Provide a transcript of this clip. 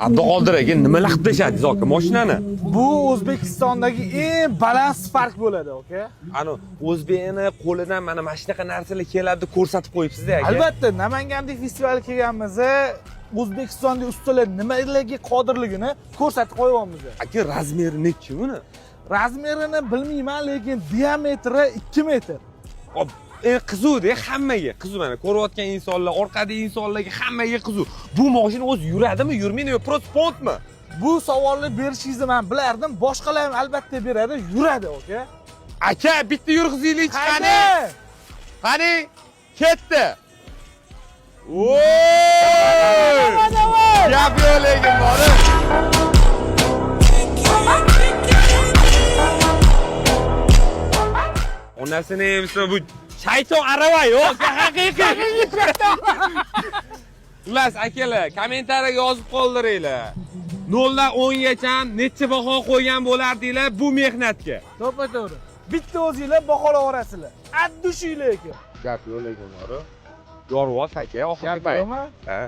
Abdu Qodir aka nimalar qilib tashladingiz aka mashinani? Bu O'zbekistondagi eng baland Spark bo'ladi, aka. Ana o'zbekni qo'lidan mana shunaqa narsalar keladi deb ko'rsatib qo'yibsiz-da aka. Albatta, Namanganda festivalga kelganimizda O'zbekistonda ustalar nimalarga qodirligini ko'rsatib qo'yamiz. Aka razmeri nechi buni? Razmerini bilmayman, lekin diametri 2 metr. Qiziq-da hammaga. Qiziq mana ko'rayotgan insonlar, orqadagi insonlarga hammaga qiziq. Bu mashina o'zi yuradimi, yurmaydimi, prosta pontmi? Bu savolni berishingizni men bilardim. Boshqalar ham albatta beradi, yuradi, aka. Aka, bitta yurg'izinglik qani? Qani? Ketdi. Voy! Gap yo'q lekin bor. O narsani emasmi bu shayton arava yo'q, haqiqiy. Xullas akalar, kommentariyaga yozib qoldiringlar. 0 dan 10 gacha necha baho qo'ygan bo'lardinglar bu mehnatga? To'g'ri. Bitta o'zingizlar baholayverasizlar. Addushinglar aka. Gap yo'q lekin bor. Yorvoq aka, oxirgi payt. Gap yo'qmi? Ha.